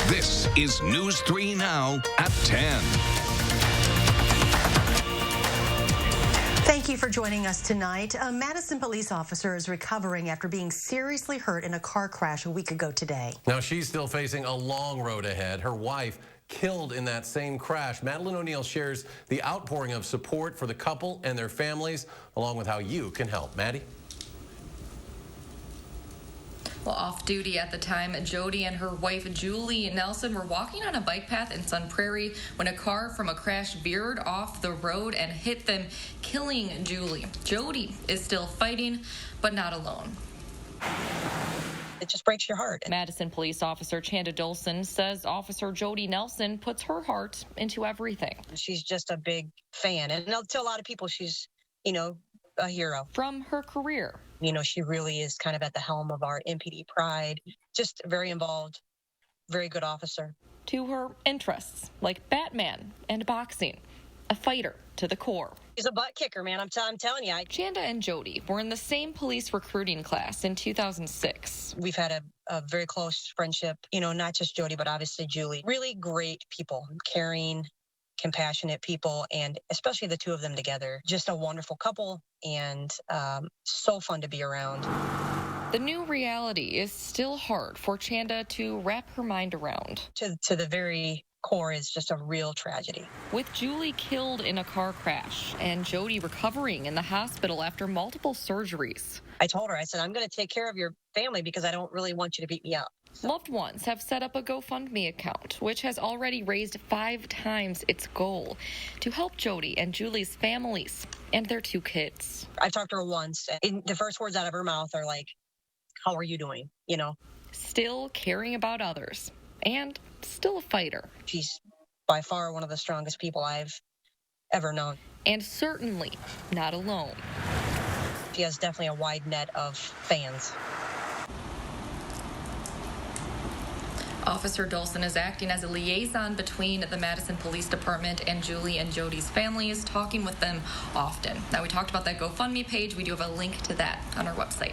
This is News 3 Now at 10. Thank you for joining us tonight. A Madison police officer is recovering after being seriously hurt in a car crash a week ago today. Now, she's still facing a long road ahead. Her wife killed in that same crash. Madeline O'Neill shares the outpouring of support for the couple and their families, along with how you can help. Maddie? Well, off duty at the time, Jody and her wife, Julie Nelson, were walking on a bike path in Sun Prairie when a car from a crash veered off the road and hit them, killing Julie. Jody is still fighting, but not alone. It just breaks your heart. Madison police officer Chanda Dolson says Officer Jody Nelson puts her heart into everything. She's just a big fan. And to a lot of people, she's, a hero. From her career. She really is kind of at the helm of our MPD pride. Just very involved, very good officer. To her interests, like Batman and boxing. A fighter to the core. She's a butt kicker, man. I'm telling you. Chanda and Jody were in the same police recruiting class in 2006. We've had a very close friendship, not just Jody, but obviously Julie. Really great people, caring, compassionate people, and especially the two of them together. Just a wonderful couple and so fun to be around. The new reality is still hard for Chanda to wrap her mind around. To the very core is just a real tragedy. With Julie killed in a car crash and Jody recovering in the hospital after multiple surgeries. I told her, I said, I'm going to take care of your family because I don't really want you to beat me up. Loved ones have set up a GoFundMe account, which has already raised 5 times its goal to help Jody and Julie's families and their 2 kids. I talked to her once, and the first words out of her mouth are like, how are you doing? Still caring about others and still a fighter. She's by far one of the strongest people I've ever known. And certainly not alone. She has definitely a wide net of fans. Officer Dolson is acting as a liaison between the Madison Police Department and Julie and Jody's families, talking with them often. Now, we talked about that GoFundMe page. We do have a link to that on our website.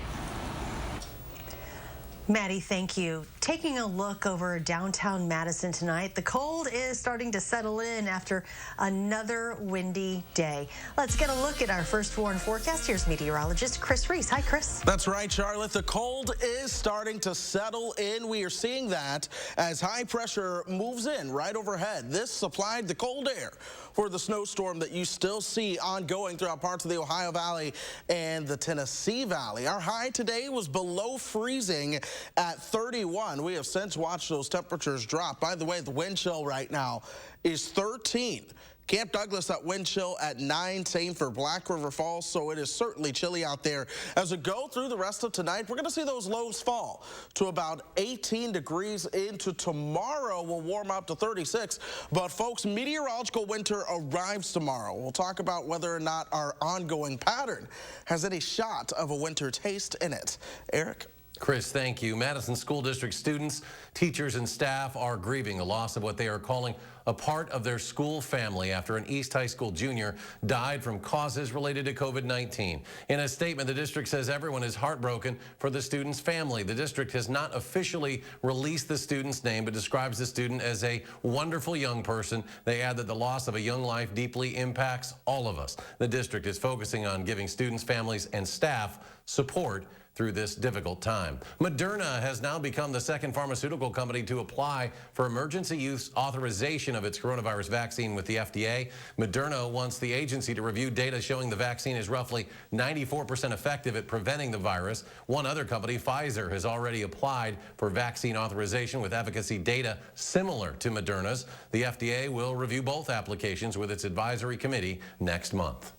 Maddie, thank you. Taking a look over downtown Madison tonight, the cold is starting to settle in after another windy day. Let's get a look at our first warn forecast. Here's meteorologist Chris Reese. Hi, Chris. That's right, Charlotte. The cold is starting to settle in. We are seeing that as high pressure moves in right overhead. This supplied the cold air for the snowstorm that you still see ongoing throughout parts of the Ohio Valley and the Tennessee Valley. Our high today was below freezing at 31. We have since watched those temperatures drop. By the way, the wind chill right now is 13. Camp Douglas, that wind chill at 9, same for Black River Falls, so it is certainly chilly out there. As we go through the rest of tonight, we're going to see those lows fall to about 18 degrees into tomorrow. We'll warm up to 36, but folks, meteorological winter arrives tomorrow. We'll talk about whether or not our ongoing pattern has any shot of a winter taste in it. Eric? Chris, thank you. Madison School District students, teachers, and staff are grieving the loss of what they are calling a part of their school family after an East High School junior died from causes related to COVID-19. In a statement, the district says everyone is heartbroken for the student's family. The district has not officially released the student's name, but describes the student as a wonderful young person. They add that the loss of a young life deeply impacts all of us. The district is focusing on giving students, families, and staff support through this difficult time. Moderna has now become the second pharmaceutical company to apply for emergency use authorization of its coronavirus vaccine with the FDA. Moderna wants the agency to review data showing the vaccine is roughly 94% effective at preventing the virus. One other company, Pfizer, has already applied for vaccine authorization with efficacy data similar to Moderna's. The FDA will review both applications with its advisory committee next month.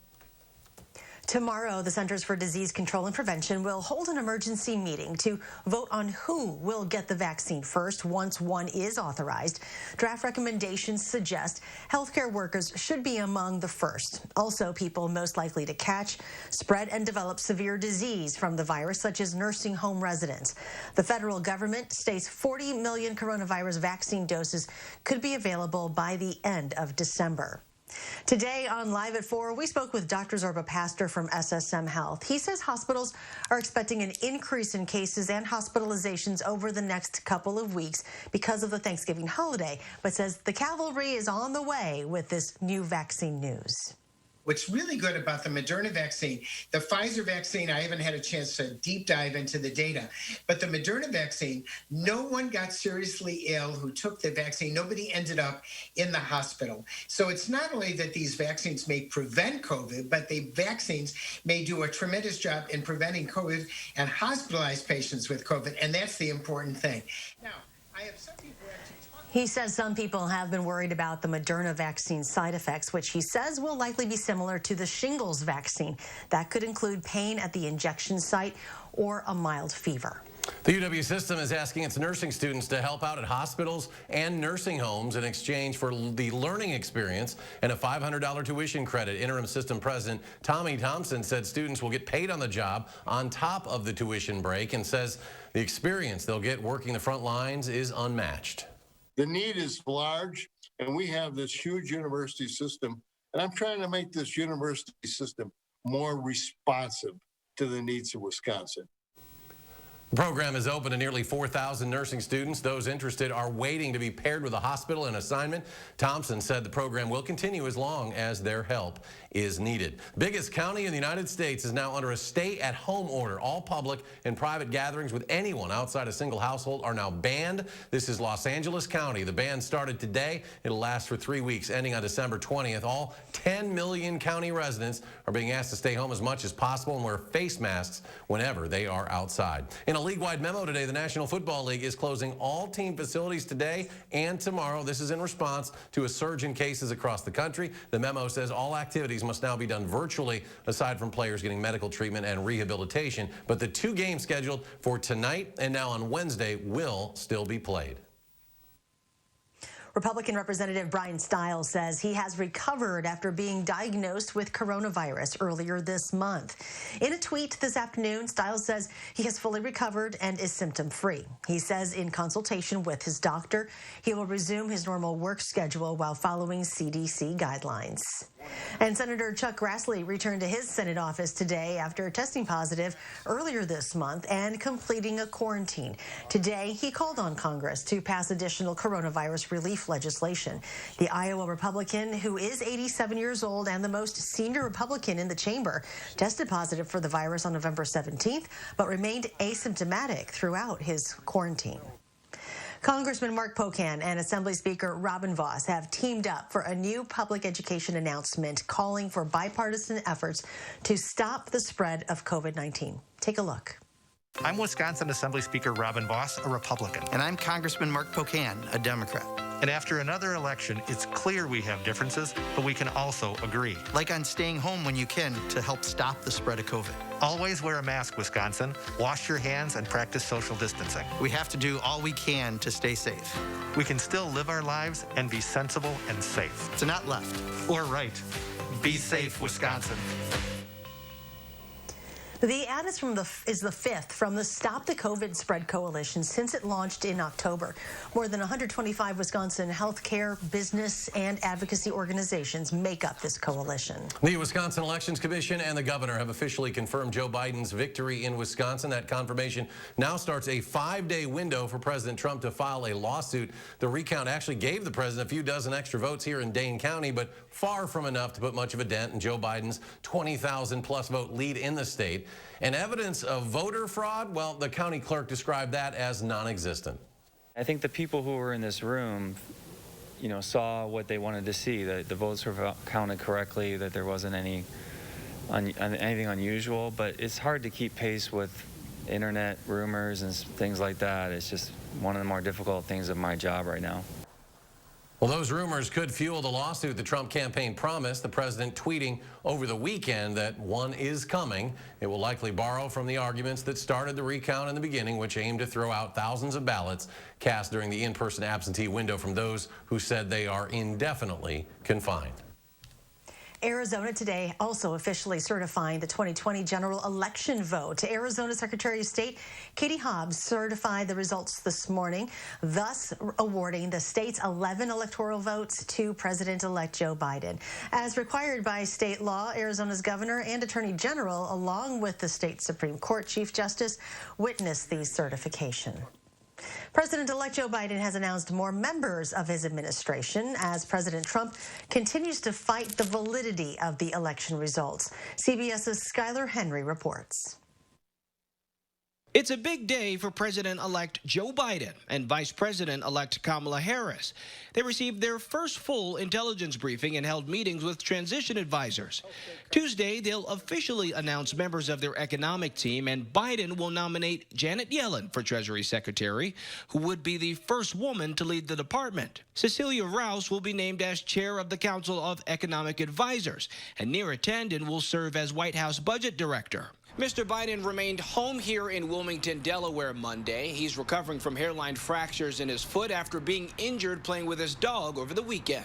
Tomorrow, the Centers for Disease Control and Prevention will hold an emergency meeting to vote on who will get the vaccine first once one is authorized. Draft recommendations suggest healthcare workers should be among the first. Also, people most likely to catch, spread, and develop severe disease from the virus, such as nursing home residents. The federal government states 40 million coronavirus vaccine doses could be available by the end of December. Today on Live at 4, we spoke with Dr. Zorba Pastor from SSM Health. He says hospitals are expecting an increase in cases and hospitalizations over the next couple of weeks because of the Thanksgiving holiday, but says the cavalry is on the way with this new vaccine news. What's really good about the Moderna vaccine, the Pfizer vaccine, I haven't had a chance to deep dive into the data, but the Moderna vaccine, no one got seriously ill who took the vaccine. Nobody ended up in the hospital. So it's not only that these vaccines may prevent COVID, but the vaccines may do a tremendous job in preventing COVID and hospitalized patients with COVID, and that's the important thing. Now, I have some people actually talking. He says some people have been worried about the Moderna vaccine side effects, which he says will likely be similar to the shingles vaccine. That could include pain at the injection site or a mild fever. The UW system is asking its nursing students to help out at hospitals and nursing homes in exchange for the learning experience and a $500 tuition credit. Interim system president Tommy Thompson said students will get paid on the job on top of the tuition break and says the experience they'll get working the front lines is unmatched. The need is large, and we have this huge university system, and I'm trying to make this university system more responsive to the needs of Wisconsin. The program is open to nearly 4,000 nursing students. Those interested are waiting to be paired with a hospital and assignment. Thompson said the program will continue as long as their help is needed. Biggest county in the United States is now under a stay-at-home order. All public and private gatherings with anyone outside a single household are now banned. This is Los Angeles County. The ban started today. It'll last for 3 weeks, ending on December 20th. All 10 million county residents are being asked to stay home as much as possible and wear face masks whenever they are outside. In a league-wide memo today, the National Football League is closing all team facilities today and tomorrow. This is in response to a surge in cases across the country. The memo says all activities must now be done virtually, aside from players getting medical treatment and rehabilitation. But the 2 games scheduled for tonight and now on Wednesday will still be played. Republican Representative Brian Stiles says he has recovered after being diagnosed with coronavirus earlier this month. In a tweet this afternoon, Stiles says he has fully recovered and is symptom-free. He says in consultation with his doctor, he will resume his normal work schedule while following CDC guidelines. And Senator Chuck Grassley returned to his Senate office today after testing positive earlier this month and completing a quarantine. Today, he called on Congress to pass additional coronavirus relief legislation. The Iowa Republican, who is 87 years old and the most senior Republican in the chamber, tested positive for the virus on November 17th, but remained asymptomatic throughout his quarantine. Congressman Mark Pocan and Assembly Speaker Robin Vos have teamed up for a new public education announcement calling for bipartisan efforts to stop the spread of COVID-19. Take a look. I'm Wisconsin Assembly Speaker Robin Vos, a Republican. And I'm Congressman Mark Pocan, a Democrat. And after another election, it's clear we have differences, but we can also agree. Like on staying home when you can to help stop the spread of COVID. Always wear a mask, Wisconsin. Wash your hands and practice social distancing. We have to do all we can to stay safe. We can still live our lives and be sensible and safe. So not left. Or right. Be safe, Wisconsin. The ad is the fifth from the Stop the COVID Spread Coalition since it launched in October. More than 125 Wisconsin healthcare, business, and advocacy organizations make up this coalition. The Wisconsin Elections Commission and the governor have officially confirmed Joe Biden's victory in Wisconsin. That confirmation now starts a 5-day window for President Trump to file a lawsuit. The recount actually gave the president a few dozen extra votes here in Dane County, but far from enough to put much of a dent in Joe Biden's 20,000-plus vote lead in the state. And evidence of voter fraud, well, the county clerk described that as non-existent. I think the people who were in this room, saw what they wanted to see, that the votes were counted correctly, that there wasn't anything unusual, but it's hard to keep pace with internet rumors and things like that. It's just one of the more difficult things of my job right now. Well, those rumors could fuel the lawsuit the Trump campaign promised. The president tweeting over the weekend that one is coming. It will likely borrow from the arguments that started the recount in the beginning, which aimed to throw out thousands of ballots cast during the in-person absentee window from those who said they are indefinitely confined. Arizona today also officially certifying the 2020 general election vote. Arizona Secretary of State Katie Hobbs certified the results this morning, thus awarding the state's 11 electoral votes to President-elect Joe Biden. As required by state law, Arizona's governor and attorney general, along with the state Supreme Court Chief Justice, witnessed the certification. President-elect Joe Biden has announced more members of his administration as President Trump continues to fight the validity of the election results. CBS's Skylar Henry reports. It's a big day for President-elect Joe Biden and Vice President-elect Kamala Harris. They received their first full intelligence briefing and held meetings with transition advisors. Tuesday, they'll officially announce members of their economic team, and Biden will nominate Janet Yellen for Treasury Secretary, who would be the first woman to lead the department. Cecilia Rouse will be named as chair of the Council of Economic Advisors, and Neera Tanden will serve as White House Budget Director. Mr. Biden remained home here in Wilmington, Delaware Monday. He's recovering from hairline fractures in his foot after being injured playing with his dog over the weekend.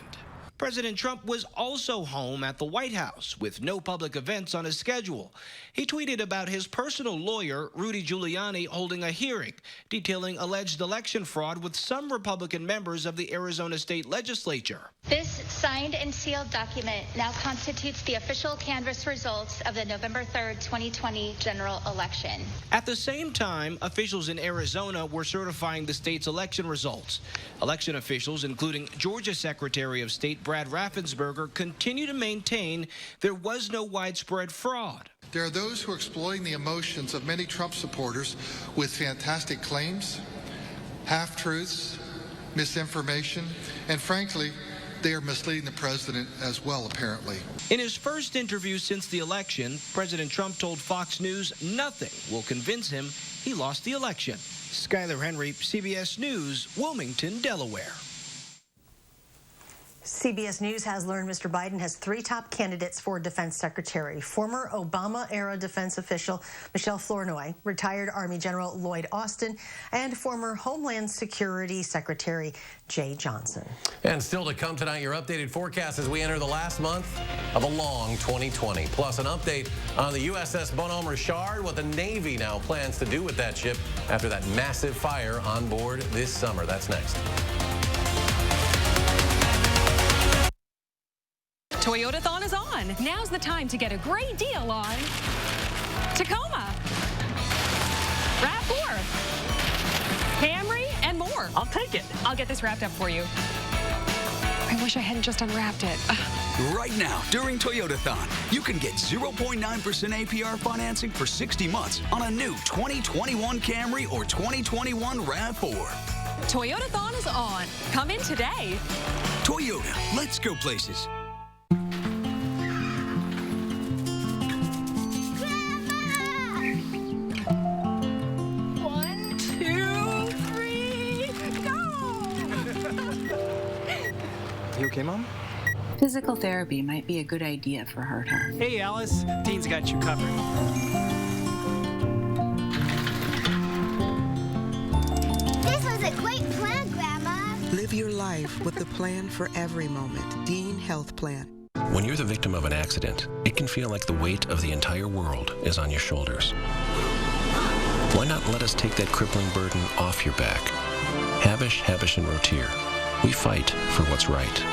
President Trump was also home at the White House with no public events on his schedule. He tweeted about his personal lawyer, Rudy Giuliani, holding a hearing detailing alleged election fraud with some Republican members of the Arizona State Legislature. This signed and sealed document now constitutes the official canvass results of the November 3rd, 2020 general election. At the same time, officials in Arizona were certifying the state's election results. Election officials, including Georgia Secretary of State Brad Raffensperger, continue to maintain there was no widespread fraud. There are those who are exploiting the emotions of many Trump supporters with fantastic claims, half-truths, misinformation, and frankly, they are misleading the president as well, apparently. In his first interview since the election, President Trump told Fox News nothing will convince him he lost the election. Skylar Henry, CBS News, Wilmington, Delaware. CBS News has learned Mr. Biden has three top candidates for defense secretary: former Obama-era defense official Michelle Flournoy, retired Army General Lloyd Austin, and former Homeland Security Secretary Jay Johnson. And still to come tonight, your updated forecast as we enter the last month of a long 2020. Plus an update on the USS Bonhomme Richard, what the Navy now plans to do with that ship after that massive fire on board this summer. That's next. Toyotathon is on. Now's the time to get a great deal on Tacoma, RAV4, Camry, and more. I'll take it. I'll get this wrapped up for you. I wish I hadn't just unwrapped it. Right now, during Toyotathon, you can get 0.9% APR financing for 60 months on a new 2021 Camry or 2021 RAV4. Toyotathon is on. Come in today. Toyota, let's go places. You okay, Mom? Physical therapy might be a good idea for her. Hey, Alice. Dean's got you covered. This was a great plan, Grandma. Live your life with a plan for every moment. Dean Health Plan. When you're the victim of an accident, it can feel like the weight of the entire world is on your shoulders. Why not let us take that crippling burden off your back? Habish, Habish, and Rotier. We fight for what's right.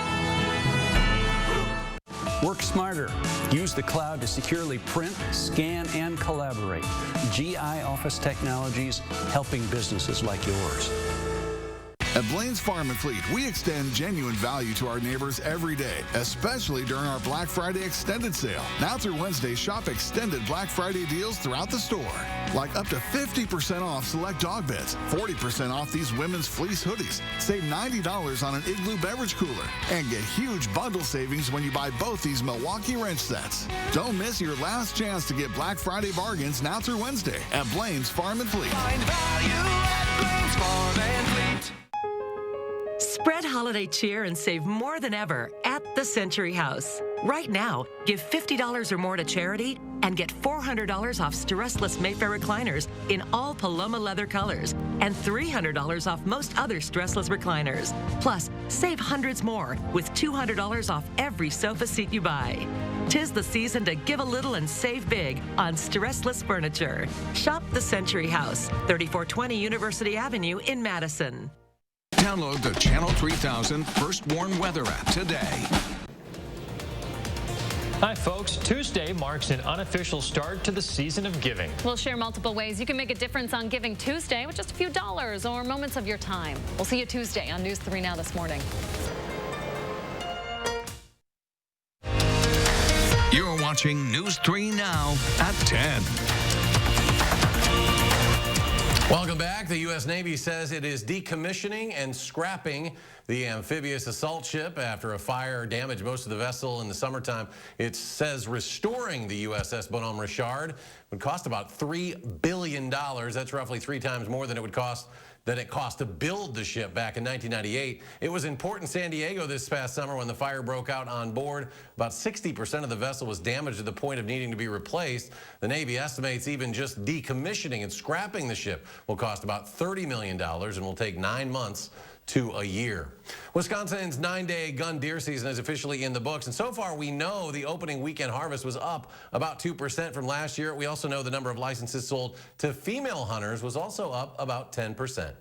Work smarter. Use the cloud to securely print, scan, and collaborate. GI Office Technologies, helping businesses like yours. At Blaine's Farm and Fleet, we extend genuine value to our neighbors every day, especially during our Black Friday extended sale. Now through Wednesday, shop extended Black Friday deals throughout the store. Like up to 50% off select dog beds, 40% off these women's fleece hoodies, save $90 on an Igloo beverage cooler, and get huge bundle savings when you buy both these Milwaukee wrench sets. Don't miss your last chance to get Black Friday bargains now through Wednesday at Blaine's Farm and Fleet. Find value at Blaine's Farm and Fleet. Spread holiday cheer and save more than ever at the Century House. Right now, give $50 or more to charity and get $400 off Stressless Mayfair recliners in all Paloma leather colors and $300 off most other Stressless recliners. Plus, save hundreds more with $200 off every sofa seat you buy. 'Tis the season to give a little and save big on Stressless furniture. Shop the Century House, 3420 University Avenue in Madison. Download the Channel 3000 First Warn Weather app today. Hi, folks. Tuesday marks an unofficial start to the season of giving. We'll share multiple ways you can make a difference on Giving Tuesday with just a few dollars or moments of your time. We'll see you Tuesday on News 3 Now this morning. You're watching News 3 Now at 10. Welcome back. The U.S. Navy says it is decommissioning and scrapping the amphibious assault ship after a fire damaged most of the vessel in the summertime. It says restoring the USS Bonhomme Richard would cost about $3 billion. That's roughly 3 times more than it cost to build the ship back in 1998. It was in port in San Diego this past summer when the fire broke out on board. About 60% of the vessel was damaged to the point of needing to be replaced. The Navy estimates even just decommissioning and scrapping the ship will cost about $30 million and will take 9 months to a year. Wisconsin's 9-day gun deer season is officially in the books, and so far we know the opening weekend harvest was up about 2% from last year. We also know the number of licenses sold to female hunters was also up about 10%.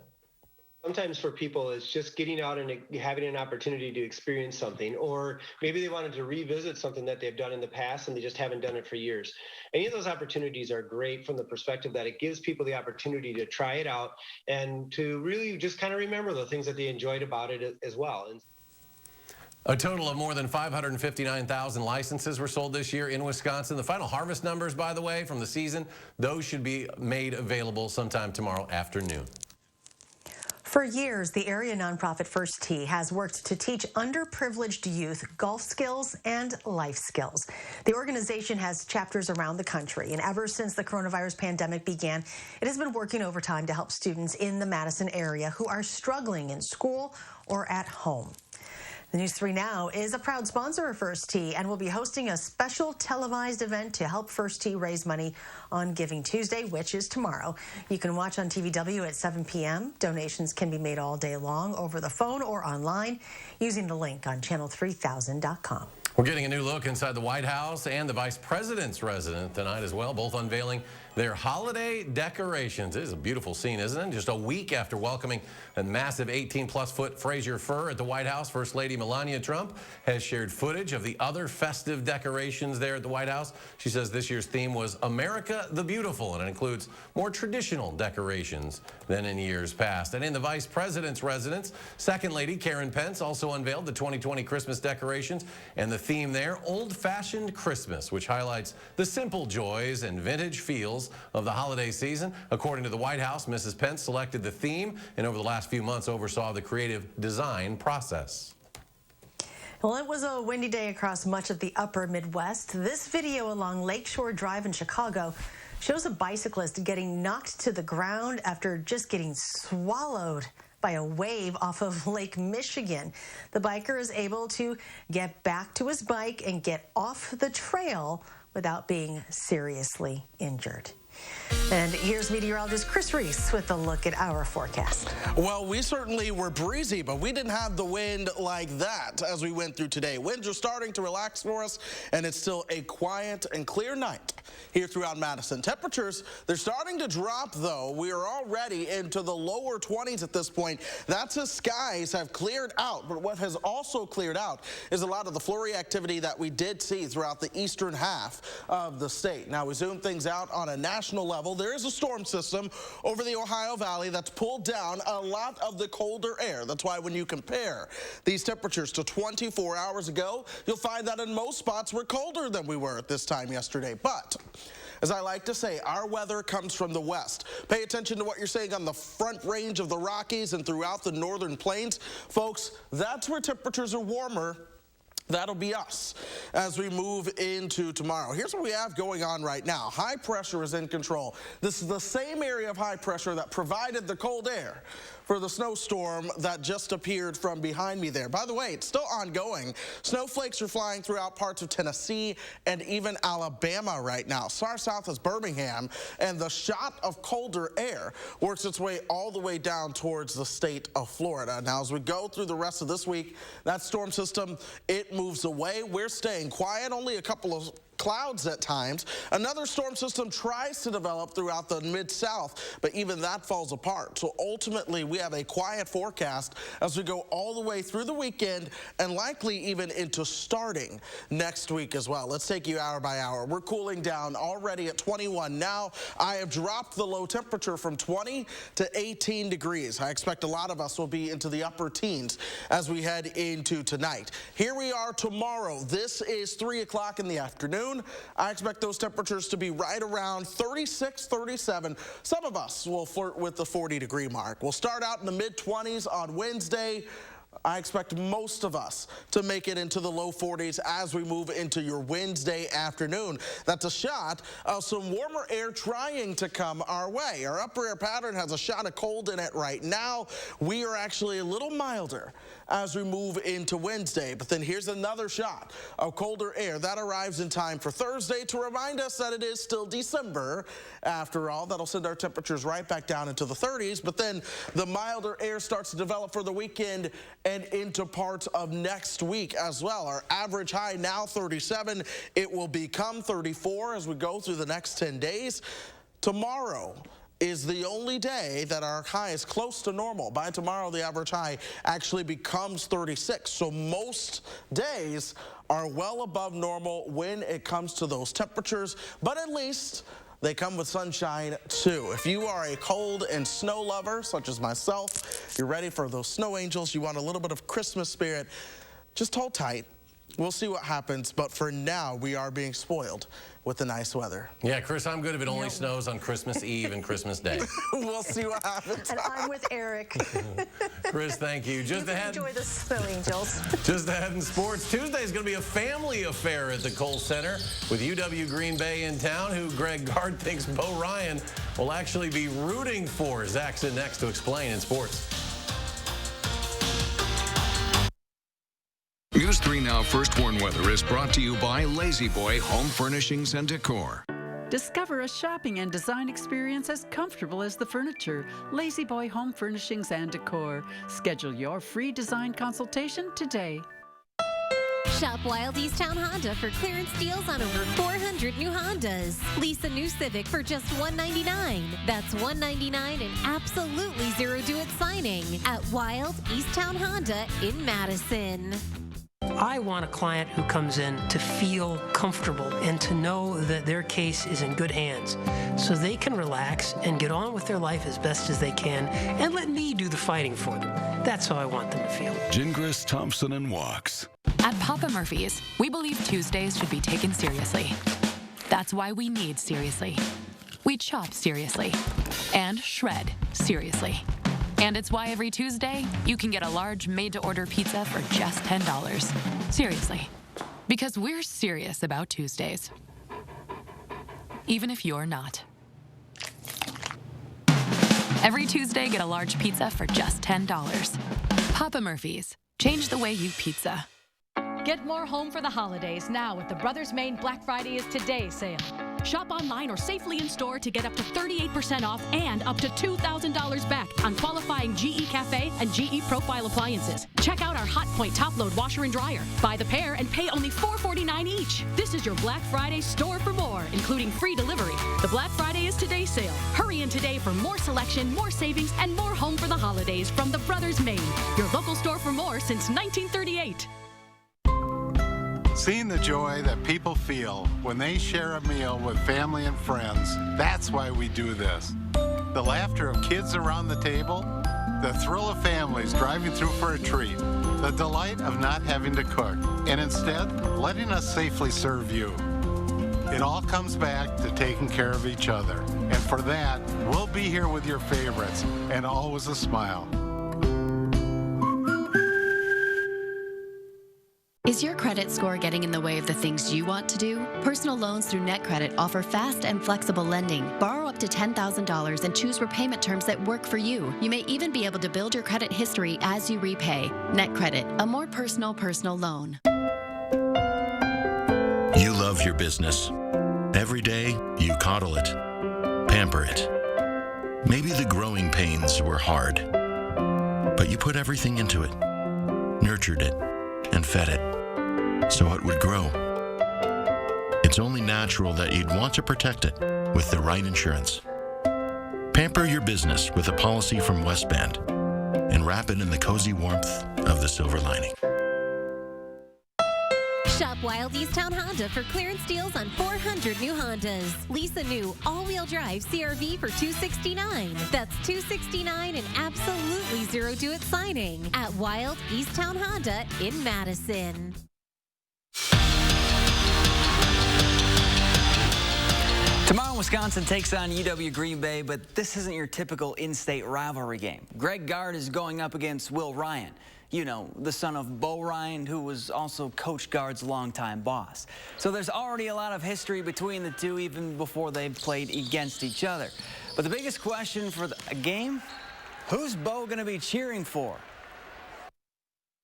Sometimes for people, it's just getting out and having an opportunity to experience something, or maybe they wanted to revisit something that they've done in the past and they just haven't done it for years. Any of those opportunities are great from the perspective that it gives people the opportunity to try it out and to really just kind of remember the things that they enjoyed about it as well. A total of more than 559,000 licenses were sold this year in Wisconsin. The final harvest numbers, by the way, from the season, those should be made available sometime tomorrow afternoon. For years, the area nonprofit First Tee has worked to teach underprivileged youth golf skills and life skills. The organization has chapters around the country, and ever since the coronavirus pandemic began, it has been working overtime to help students in the Madison area who are struggling in school or at home. The News 3 Now is a proud sponsor of First Tee and will be hosting a special televised event to help First Tee raise money on Giving Tuesday, which is tomorrow. You can watch on TVW at 7 p.m. Donations can be made all day long over the phone or online using the link on channel3000.com. We're getting a new look inside the White House and the Vice President's residence tonight as well, both unveiling their holiday decorations. It is a beautiful scene, isn't it? Just a week after welcoming a massive 18-plus-foot Fraser fir at the White House, First Lady Melania Trump has shared footage of the other festive decorations there at the White House. She says this year's theme was America the Beautiful, and it includes more traditional decorations than in years past. And in the Vice President's residence, Second Lady Karen Pence also unveiled the 2020 Christmas decorations, and the theme there, Old-Fashioned Christmas, which highlights the simple joys and vintage feels of the holiday season. According to the White House, Mrs. Pence selected the theme and over the last few months oversaw the creative design process. Well, it was a windy day across much of the upper Midwest. This video along Lakeshore Drive in Chicago shows a bicyclist getting knocked to the ground after just getting swallowed by a wave off of Lake Michigan. The biker is able to get back to his bike and get off the trail without being seriously injured. And here's meteorologist Chris Reese with a look at our forecast. Well, we certainly were breezy, but we didn't have the wind like that as we went through today. Winds are starting to relax for us, and it's still a quiet and clear night here throughout Madison. Temperatures, they're starting to drop, though. We are already into the lower 20s at this point. That's as skies have cleared out. But what has also cleared out is a lot of the flurry activity that we did see throughout the eastern half of the state. Now, we zoom things out on a national level. There is a storm system over the Ohio Valley that's pulled down a lot of the colder air. That's why when you compare these temperatures to 24 hours ago, you'll find that in most spots we're colder than we were at this time yesterday. But as I like to say, our weather comes from the west. Pay attention to what you're seeing on the front range of the Rockies and throughout the northern plains. Folks, that's where temperatures are warmer. That'll be us as we move into tomorrow. Here's what we have going on right now. High pressure is in control. This is the same area of high pressure that provided the cold air. for the snowstorm that just appeared from behind me there. By the way, it's still ongoing. Snowflakes are flying throughout parts of Tennessee and even Alabama right now. Far south is Birmingham, and the shot of colder air works its way all the way down towards the state of Florida. Now, as we go through the rest of this week, that storm system, it moves away. We're staying quiet, only a couple of clouds at times. Another storm system tries to develop throughout the mid-south, but even that falls apart. So ultimately, we have a quiet forecast as we go all the way through the weekend and likely even into starting next week as well. Let's take you hour by hour. We're cooling down already at 21 now. I have dropped the low temperature from 20 to 18 degrees. I expect a lot of us will be into the upper teens as we head into tonight. Here we are tomorrow. This is 3 o'clock in the afternoon. I expect those temperatures to be right around 36, 37. Some of us will flirt with the 40-degree mark. We'll start out in the mid-20s on Wednesday. I expect most of us to make it into the low 40s as we move into your Wednesday afternoon. That's a shot of some warmer air trying to come our way. Our upper air pattern has a shot of cold in it right now. We are actually a little milder as we move into Wednesday. But then here's another shot of colder air. That arrives in time for Thursday to remind us that it is still December. After all, that'll send our temperatures right back down into the 30s. But then the milder air starts to develop for the weekend and into parts of next week as well. Our average high now 37. It will become 34 as we go through the next 10 days. Tomorrow is the only day that our high is close to normal. By tomorrow, the average high actually becomes 36. So most days are well above normal when it comes to those temperatures, but at least they come with sunshine too. If you are a cold and snow lover, such as myself, you're ready for those snow angels, you want a little bit of Christmas spirit, just hold tight. We'll see what happens, but for now, we are being spoiled with the nice weather. Yeah, Chris, I'm good if it only snows on Christmas Eve and Christmas Day. We'll see what happens. And I'm with Eric. Chris, thank you. Just ahead, enjoy the snow angels. Just ahead in sports, Tuesday is going to be a family affair at the Kohl Center with UW Green Bay in town, who Greg Gard thinks Bo Ryan will actually be rooting for. Zach's in next to explain in sports. News 3 Now First Warn Weather is brought to you by Lazy Boy Home Furnishings and Decor. Discover a shopping and design experience as comfortable as the furniture. Lazy Boy Home Furnishings and Decor. Schedule your free design consultation today. Shop Wild Easttown Honda for clearance deals on over 400 new Hondas. Lease a new Civic for just $199. That's $199 and absolutely zero due at signing at Wild Easttown Honda in Madison. I want a client who comes in to feel comfortable and to know that their case is in good hands so they can relax and get on with their life as best as they can and let me do the fighting for them. That's how I want them to feel. Gingras, Thompson, and Walks. At Papa Murphy's, we believe Tuesdays should be taken seriously. That's why we need Seriously. We chop seriously and shred seriously. And it's why every Tuesday, you can get a large made-to-order pizza for just $10. Seriously. Because we're serious about Tuesdays. Even if you're not. Every Tuesday, get a large pizza for just $10. Papa Murphy's. Change the way you pizza. Get more home for the holidays now with the Brothers Maine Black Friday is Today sale. Shop online or safely in store to get up to 38% off and up to $2,000 back on qualifying GE Cafe and GE Profile appliances. Check out our Hot Point top load washer and dryer. Buy the pair and pay only $4.49 each. This is your Black Friday store for more, including free delivery. The Black Friday is Today sale. Hurry in today for more selection, more savings, and more home for the holidays from the Brothers Maine, your local store for more since 1938. Seeing the joy that people feel when they share a meal with family and friends, that's why we do this. The laughter of kids around the table, the thrill of families driving through for a treat, the delight of not having to cook, and instead letting us safely serve you. It all comes back to taking care of each other. And for that, we'll be here with your favorites and always a smile. Is your credit score getting in the way of the things you want to do? Personal loans through NetCredit offer fast and flexible lending. Borrow up to $10,000 and choose repayment terms that work for you. You may even be able to build your credit history as you repay. NetCredit, a more personal loan. You love your business. Every day, you coddle it, pamper it. Maybe the growing pains were hard, but you put everything into it, nurtured it, and fed it, so it would grow. It's only natural that you'd want to protect it with the right insurance. Pamper your business with a policy from Westband and wrap it in the cozy warmth of the silver lining. Shop Wild Easttown Honda for clearance deals on 400 new Hondas. Lease a new all-wheel drive CR-V for $269. That's $269 and absolutely zero do-it signing at Wild Easttown Honda in Madison. Tomorrow, Wisconsin takes on UW Green Bay, but this isn't your typical in-state rivalry game. Greg Gard is going up against Will Ryan. You know, the son of Bo Ryan, who was also Coach Gard's longtime boss. So there's already a lot of history between the two even before they've played against each other. But the biggest question for the game, who's Bo going to be cheering for?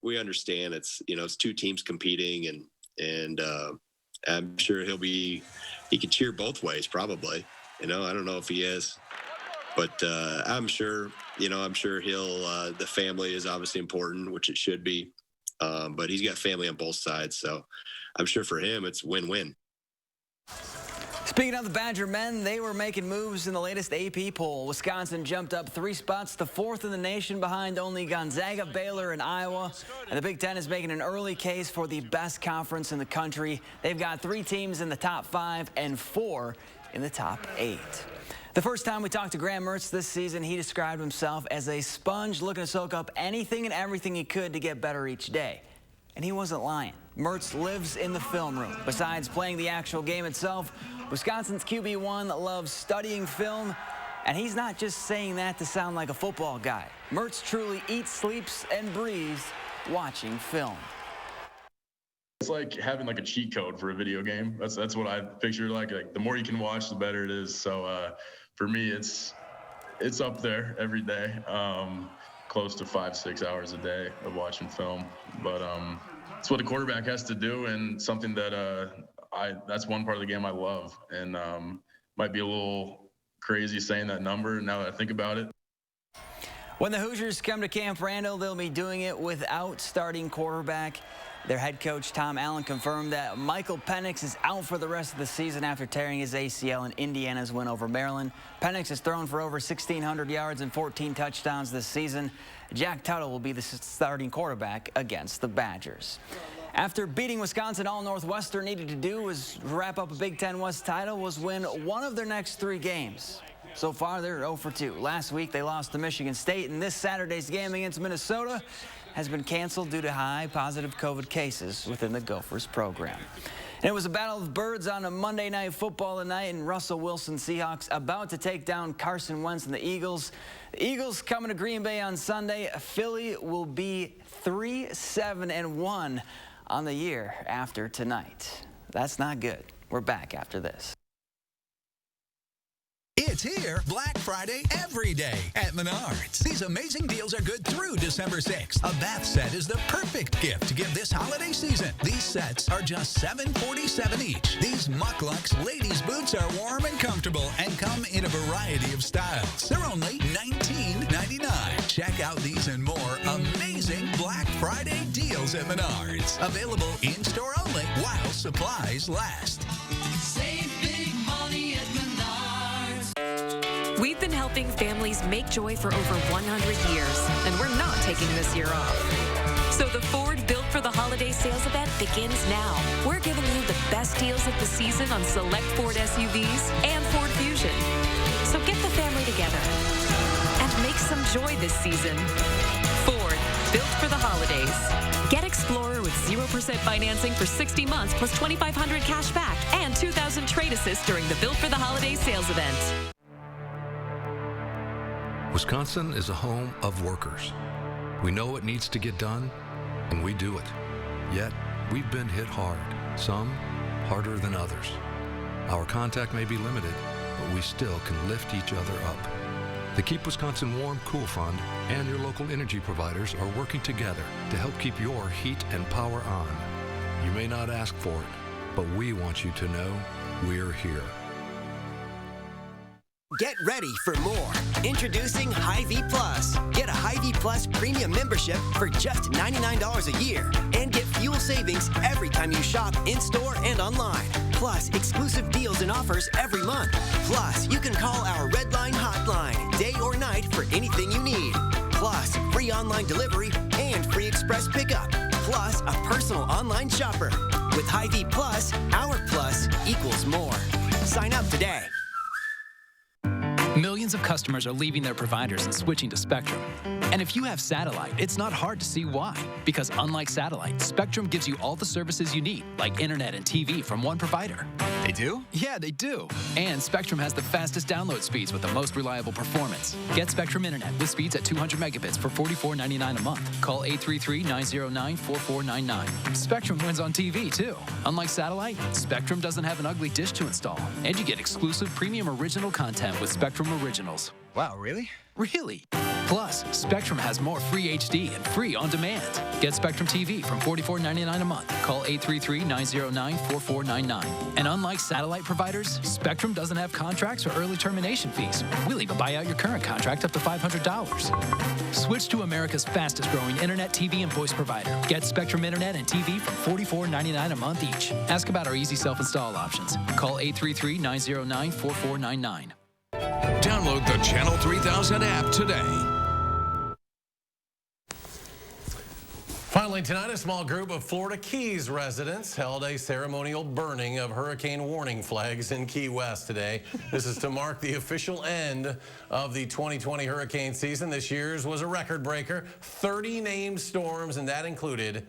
We understand it's two teams competing, and I'm sure he can cheer both ways probably. I don't know if he is. But I'm sure he'll, the family is obviously important, which it should be. But he's got family on both sides. So I'm sure for him, it's win-win. Speaking of the Badger men, they were making moves in the latest AP poll. Wisconsin jumped up 3 spots to 4th in the nation behind only Gonzaga, Baylor, and Iowa. And the Big Ten is making an early case for the best conference in the country. They've got 3 teams in the top 5 and 4 in the top 8. The first time we talked to Graham Mertz this season, he described himself as a sponge looking to soak up anything and everything he could to get better each day. And he wasn't lying. Mertz lives in the film room. Besides playing the actual game itself, Wisconsin's QB1 loves studying film, and he's not just saying that to sound like a football guy. Mertz truly eats, sleeps, and breathes watching film. It's like having like a cheat code for a video game. That's what I picture. Like the more you can watch, the better it is. So for me, it's up there every day, close to 5-6 hours a day of watching film. But it's what a quarterback has to do, and something that that's one part of the game I love. And might be a little crazy saying that number now that I think about it. When the Hoosiers come to Camp Randall, they'll be doing it without starting quarterback. Their head coach, Tom Allen, confirmed that Michael Penix is out for the rest of the season after tearing his ACL in Indiana's win over Maryland. Penix has thrown for over 1,600 yards and 14 touchdowns this season. Jack Tuttle will be the starting quarterback against the Badgers. After beating Wisconsin, all Northwestern needed to do was wrap up a Big Ten West title, was win one of their next 3 games. So far, they're 0 for 2. Last week, they lost to Michigan State, and this Saturday's game against Minnesota has been canceled due to high positive COVID cases within the Gophers program. And it was a battle of birds on a Monday Night Football tonight, and Russell Wilson Seahawks about to take down Carson Wentz and the Eagles. The Eagles coming to Green Bay on Sunday. Philly will be 3-7-1 on the year after tonight. That's not good. We're back after this. It's here, Black Friday every day at Menards. These amazing deals are good through December 6th. A bath set is the perfect gift to give this holiday season. These sets are just $7.47 each. These Mucklucks ladies' boots are warm and comfortable and come in a variety of styles. They're only $19.99. Check out these and more amazing Black Friday deals at Menards. Available in-store only while supplies last. Save big money at Menards. We've been helping families make joy for over 100 years, and we're not taking this year off. So the Ford Built for the Holiday sales event begins now. We're giving you the best deals of the season on select Ford SUVs and Ford Fusion. So get the family together and make some joy this season. Ford Built for the Holidays. Get Explorer with 0% financing for 60 months plus $2,500 cash back and $2,000 trade assist during the Built for the Holidays sales event. Wisconsin is a home of workers. We know what needs to get done, and we do it. Yet, we've been hit hard, some harder than others. Our contact may be limited, but we still can lift each other up. The Keep Wisconsin Warm Cool Fund and your local energy providers are working together to help keep your heat and power on. You may not ask for it, but we want you to know we're here. Get ready for more. Introducing Hy-Vee Plus. Get a Hy-Vee Plus premium membership for just $99 a year and get fuel savings every time you shop in-store and online. Plus, exclusive deals and offers every month. Plus, you can call our Red Line hotline day or night for anything you need. Plus, free online delivery and free express pickup. Plus, a personal online shopper. With Hy-Vee Plus, our plus equals more. Sign up today. Millions of customers are leaving their providers and switching to Spectrum. And if you have satellite, it's not hard to see why. Because unlike satellite, Spectrum gives you all the services you need, like internet and TV from one provider. They do? Yeah, they do. And Spectrum has the fastest download speeds with the most reliable performance. Get Spectrum Internet with speeds at 200 megabits for $44.99 a month. Call 833-909-4499. Spectrum wins on TV, too. Unlike satellite, Spectrum doesn't have an ugly dish to install. And you get exclusive premium original content with Spectrum Originals. Wow, really? Really. Plus, Spectrum has more free HD and free on demand. Get Spectrum TV from $44.99 a month. Call 833-909-4499. And unlike satellite providers, Spectrum doesn't have contracts or early termination fees. We'll even buy out your current contract up to $500. Switch to America's fastest growing internet, TV, and voice provider. Get Spectrum Internet and TV from $44.99 a month each. Ask about our easy self-install options. Call 833-909-4499. Download the Channel 3000 app today. Finally, tonight, a small group of Florida Keys residents held a ceremonial burning of hurricane warning flags in Key West today. This is to mark the official end of the 2020 hurricane season. This year's was a record breaker, 30 named storms, and that included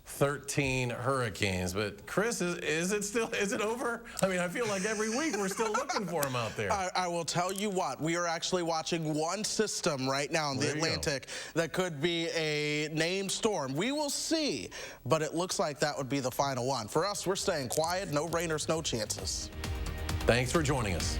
13 hurricanes. But Chris, is it over? I mean, I feel like every week we're still looking for them out there. I will tell you what, we are actually watching one system right now in the Atlantic that could be a named storm. We will see, but it looks like that would be the final one. For us, we're staying quiet, no rain or snow chances. Thanks for joining us.